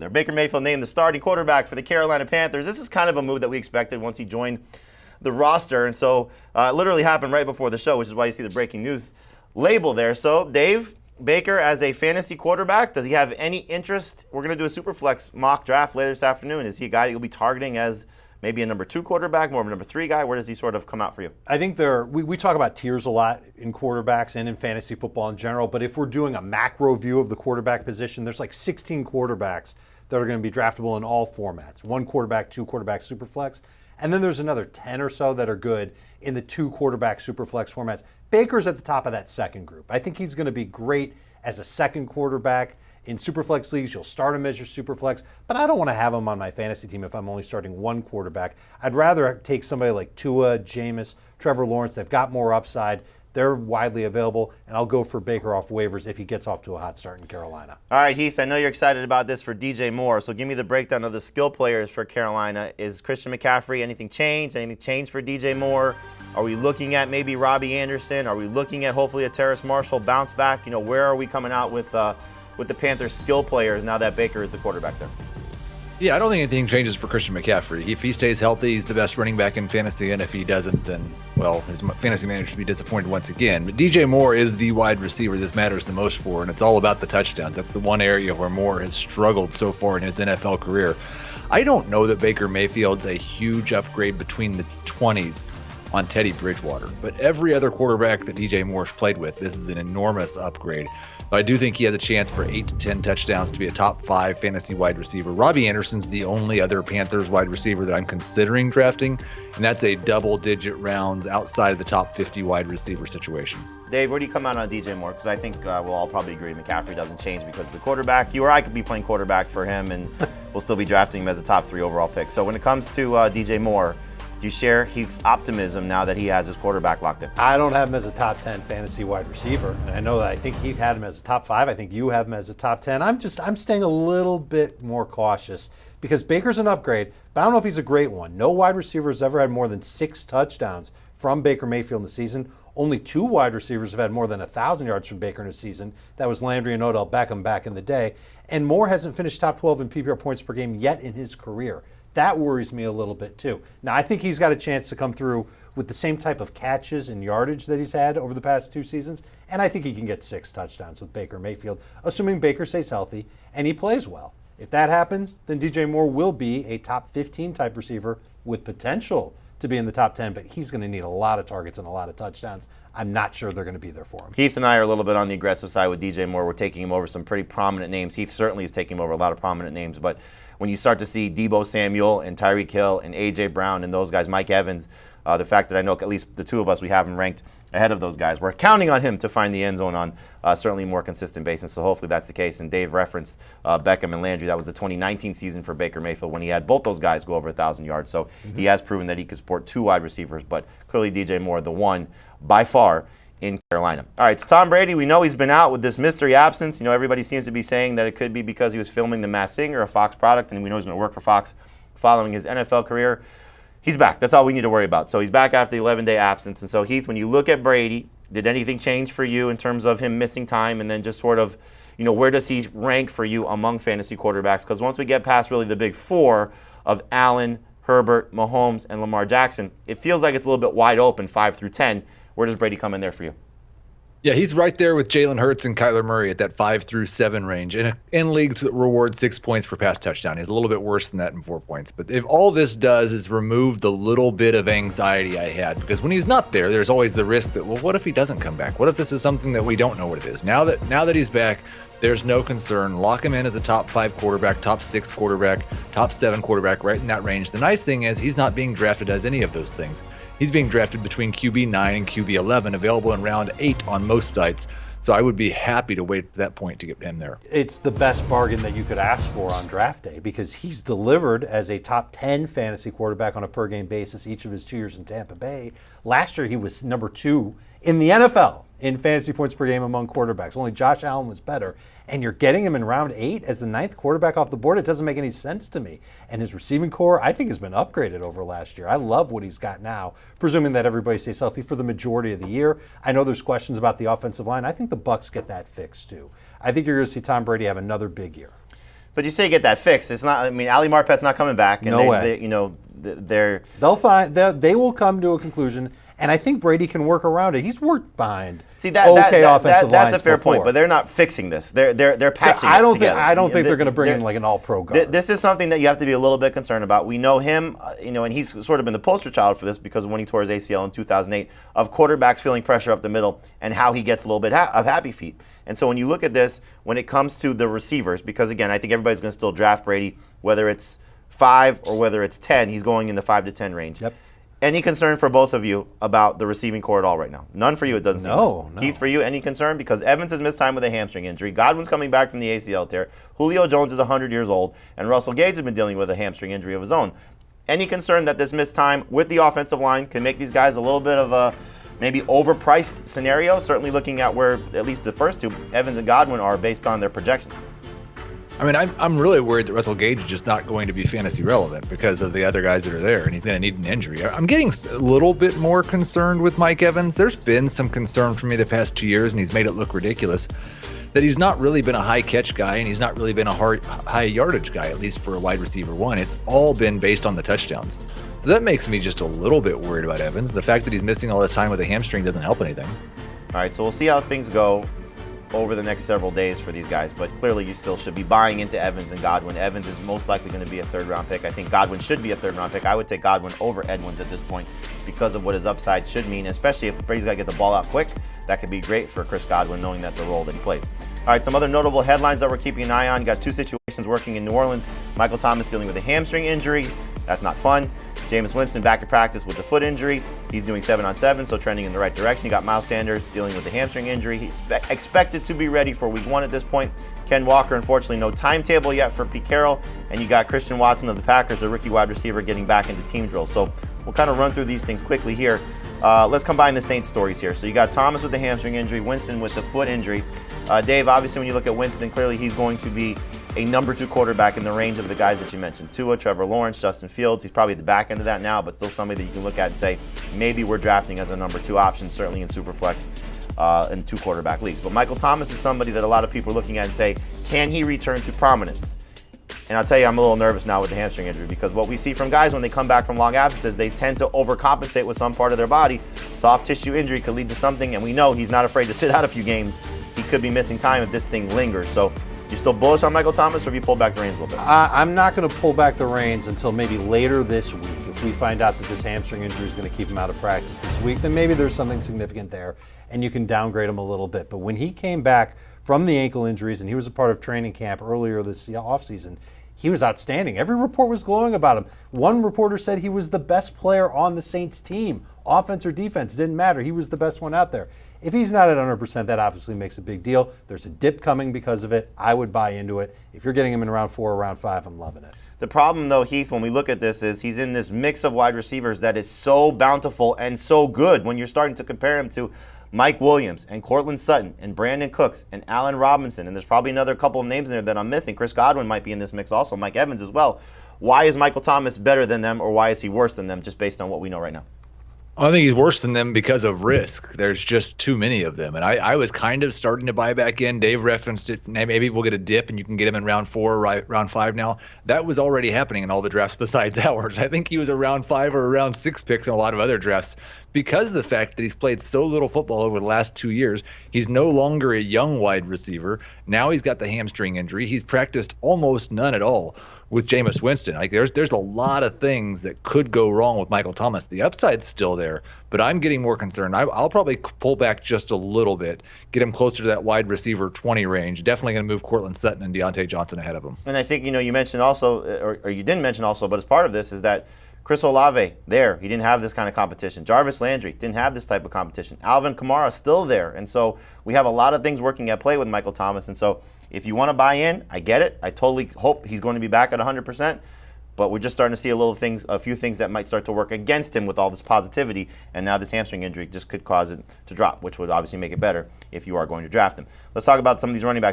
Mayfield there. Baker Mayfield named the starting quarterback for the Carolina Panthers. This is kind of a move that we expected once he joined the roster, and so it literally happened right before the show, which is why you see the breaking news label there. So, Dave, Baker as a fantasy quarterback, does he have any interest? We're going to do a Superflex mock draft later this afternoon. Is he a guy that you'll be targeting as maybe a number 2 quarterback, more of a number 3 guy? Where does he sort of come out for you? I think we talk about tiers a lot in quarterbacks and in fantasy football in general, but if we're doing a macro view of the quarterback position, there's like 16 quarterbacks that are going to be draftable in all formats. 1 quarterback, 2 quarterback, Superflex. And then there's another 10 or so that are good in the 2 quarterback Superflex formats. Baker's at the top of that second group. I think he's going to be great as a second quarterback. In Superflex leagues, you'll start him as your Superflex, but I don't want to have him on my fantasy team if I'm only starting 1 quarterback. I'd rather take somebody like Tua, Jameis, Trevor Lawrence. They've got more upside. They're widely available, and I'll go for Baker off waivers if he gets off to a hot start in Carolina. All right, Heath, I know you're excited about this for DJ Moore, so give me the breakdown of the skill players for Carolina. Is Christian McCaffrey, anything changed? Anything changed for DJ Moore? Are we looking at maybe Robbie Anderson? Are we looking at hopefully a Terrace Marshall bounce back? You know, where are we coming out with the Panthers' skill players now that Baker is the quarterback there? Yeah, I don't think anything changes for Christian McCaffrey. If he stays healthy, he's the best running back in fantasy, and if he doesn't, then, well, his fantasy manager should be disappointed once again. But DJ Moore is the wide receiver this matters the most for, and it's all about the touchdowns. That's the one area where Moore has struggled so far in his NFL career. I don't know that Baker Mayfield's a huge upgrade between the 20s on Teddy Bridgewater, but every other quarterback that DJ Moore's played with, this is an enormous upgrade. I do think he has a chance for 8 to 10 touchdowns to be a top 5 fantasy wide receiver. Robbie Anderson's the only other Panthers wide receiver that I'm considering drafting, and that's a double-digit rounds outside of the top 50 wide receiver situation. Dave, where do you come out on DJ Moore? Because I think we'll all probably agree McCaffrey doesn't change because of the quarterback. You or I could be playing quarterback for him, and we'll still be drafting him as a top 3 overall pick. So when it comes to DJ Moore, do you share Heath's optimism now that he has his quarterback locked in? I don't have him as a top 10 fantasy wide receiver. And I know that I think Heath had him as a top 5. I think you have him as a top 10. I'm staying a little bit more cautious because Baker's an upgrade, but I don't know if he's a great one. No wide receiver has ever had more than 6 touchdowns from Baker Mayfield in the season. Only 2 wide receivers have had more than 1,000 yards from Baker in a season. That was Landry and Odell Beckham back in the day. And Moore hasn't finished top 12 in PPR points per game yet in his career. That worries me a little bit too. Now, I think he's got a chance to come through with the same type of catches and yardage that he's had over the past 2 seasons, and I think he can get 6 touchdowns with Baker Mayfield, assuming Baker stays healthy and he plays well. If that happens, then DJ Moore will be a top 15 type receiver with potential to be in the top 10, but he's going to need a lot of targets and a lot of touchdowns. I'm not sure they're going to be there for him. Heath and I are a little bit on the aggressive side with DJ Moore. We're taking him over some pretty prominent names. Heath certainly is taking him over a lot of prominent names, but when you start to see Deebo Samuel and Tyreek Hill and A.J. Brown and those guys, Mike Evans, the fact that I know at least the 2 of us, we have him ranked ahead of those guys. We're counting on him to find the end zone on certainly a more consistent basis, so hopefully that's the case. And Dave referenced Beckham and Landry. That was the 2019 season for Baker Mayfield when he had both those guys go over 1,000 yards. So he has proven that he could support 2 wide receivers, but clearly DJ Moore, the one by far in Carolina. All right, so Tom Brady, we know he's been out with this mystery absence. You know, everybody seems to be saying that it could be because he was filming The Masked Singer, a Fox product, and we know he's going to work for Fox following his NFL career. He's back. That's all we need to worry about. So he's back after the 11-day absence. And so, Heath, when you look at Brady, did anything change for you in terms of him missing time and then just sort of, you know, where does he rank for you among fantasy quarterbacks? Because once we get past really the big 4 of Allen, Herbert, Mahomes, and Lamar Jackson, it feels like it's a little bit wide open, 5 through 10. Where does Brady come in there for you? Yeah, he's right there with Jalen Hurts and Kyler Murray at that 5 through 7 range. And in leagues that reward 6 points per pass touchdown, he's a little bit worse than that in 4 points. But if all this does is remove the little bit of anxiety I had, because when he's not there, there's always the risk that, well, what if he doesn't come back? What if this is something that we don't know what it is? Now that he's back, there's no concern. Lock him in as a top 5 quarterback, top 6 quarterback, top 7 quarterback, right in that range. The nice thing is he's not being drafted as any of those things. He's being drafted between QB 9 and QB 11, available in round 8 on most sites. So I would be happy to wait at that point to get him there. It's the best bargain that you could ask for on draft day because he's delivered as a top 10 fantasy quarterback on a per game basis each of his 2 years in Tampa Bay. Last year he was number 2 in the NFL in fantasy points per game among quarterbacks. Only Josh Allen was better. And you're getting him in round 8 as the 9th quarterback off the board. It doesn't make any sense to me. And his receiving core, I think, has been upgraded over last year. I love what he's got now, presuming that everybody stays healthy for the majority of the year. I know there's questions about the offensive line. I think the Bucs get that fixed too. I think you're going to see Tom Brady have another big year. But you say get that fixed. It's not. I mean, Ali Marpet's not coming back. And No way. They're They will come to a conclusion, and I think Brady can work around it. He's worked behind See that's a fair point, but they're not fixing this. They're patching it together. I don't think they're going to bring in like an all-pro guard. This is something that you have to be a little bit concerned about. We know him, and he's sort of been the poster child for this because when he tore his ACL in 2008, of quarterbacks feeling pressure up the middle and how he gets a little bit of happy feet. And so when you look at this, when it comes to the receivers, because again, I think everybody's going to still draft Brady, whether it's 5 or whether it's 10, he's going in the 5 to 10 range. Yep. Any concern for both of you about the receiving core at all right now? None for you, it doesn't seem No. like. Keith, for you, any concern? Because Evans has missed time with a hamstring injury. Godwin's coming back from the ACL tear. Julio Jones is 100 years old. And Russell Gage has been dealing with a hamstring injury of his own. Any concern that this missed time with the offensive line can make these guys a little bit of a maybe overpriced scenario? Certainly looking at where at least the first two, Evans and Godwin, are based on their projections. I mean, I'm really worried that Russell Gage is just not going to be fantasy relevant because of the other guys that are there, and he's going to need an injury. I'm getting a little bit more concerned with Mike Evans. There's been some concern for me the past 2 years, and he's made it look ridiculous, that he's not really been a high catch guy, and he's not really been a high yardage guy, at least for a wide receiver one. It's all been based on the touchdowns. So that makes me just a little bit worried about Evans. The fact that he's missing all this time with a hamstring doesn't help anything. All right, so we'll see how things go over the next several days for these guys, but clearly you still should be buying into Evans and Godwin. Evans is most likely going to be a third-round pick. I think Godwin should be a third-round pick. I would take Godwin over Edmonds at this point because of what his upside should mean, especially if Brady's got to get the ball out quick. That could be great for Chris Godwin, knowing that the role that he plays. All right, some other notable headlines that we're keeping an eye on. Got 2 situations working in New Orleans. Michael Thomas dealing with a hamstring injury. That's not fun. Jameis Winston back to practice with the foot injury. He's doing 7-on-7, so trending in the right direction. You got Miles Sanders dealing with the hamstring injury. He's expected to be ready for week 1 at this point. Ken Walker, unfortunately, no timetable yet for Pete Carroll. And you got Christian Watson of the Packers, the rookie wide receiver, getting back into team drill. So we'll kind of run through these things quickly here. Let's combine the Saints stories here. So you got Thomas with the hamstring injury, Winston with the foot injury. Dave, obviously when you look at Winston, clearly he's going to be a number 2 quarterback in the range of the guys that you mentioned. Tua, Trevor Lawrence, Justin Fields. He's probably at the back end of that now, but still somebody that you can look at and say, maybe we're drafting as a number 2 option, certainly in Superflex in 2 quarterback leagues. But Michael Thomas is somebody that a lot of people are looking at and say, can he return to prominence? And I'll tell you, I'm a little nervous now with the hamstring injury because what we see from guys when they come back from long absences, they tend to overcompensate with some part of their body. Soft tissue injury could lead to something, and we know he's not afraid to sit out a few games. He could be missing time if this thing lingers. So you still bullish on Michael Thomas, or have you pulled back the reins a little bit? I'm not going to pull back the reins until maybe later this week. If we find out that this hamstring injury is going to keep him out of practice this week, then maybe there's something significant there, and you can downgrade him a little bit. But when he came back from the ankle injuries, and he was a part of training camp earlier this offseason, he was outstanding. Every report was glowing about him. One reporter said he was the best player on the Saints team. Offense or defense, didn't matter. He was the best one out there. If he's not at 100%, that obviously makes a big deal. There's a dip coming because of it. I would buy into it. If you're getting him in round 4 or round 5, I'm loving it. The problem, though, Heath, when we look at this, is he's in this mix of wide receivers that is so bountiful and so good when you're starting to compare him to Mike Williams and Cortland Sutton and Brandon Cooks and Allen Robinson, and there's probably another couple of names in there that I'm missing. Chris Godwin might be in this mix also, Mike Evans as well. Why is Michael Thomas better than them, or why is he worse than them, just based on what we know right now? I think he's worse than them because of risk. There's just too many of them. And I was kind of starting to buy back in. Dave referenced it. Maybe we'll get a dip and you can get him in round 4 or round 5 now. That was already happening in all the drafts besides ours. I think he was a round 5 or a round 6 pick in a lot of other drafts because of the fact that he's played so little football over the last 2 years. He's no longer a young wide receiver. Now he's got the hamstring injury. He's practiced almost none at all with Jameis Winston. Like there's a lot of things that could go wrong with Michael Thomas. The upside's still there, but I'm getting more concerned. I'll probably pull back just a little bit, get him closer to that wide receiver 20 range. Definitely going to move Cortland Sutton and Deontay Johnson ahead of him. And I think, you mentioned also, or you didn't mention also, but as part of this is that Chris Olave there, he didn't have this kind of competition. Jarvis Landry didn't have this type of competition. Alvin Kamara still there. And so we have a lot of things working at play with Michael Thomas. And so if you want to buy in, I get it. I totally hope he's going to be back at 100%. But we're just starting to see a few things that might start to work against him with all this positivity. And now this hamstring injury just could cause it to drop, which would obviously make it better if you are going to draft him. Let's talk about some of these running backs.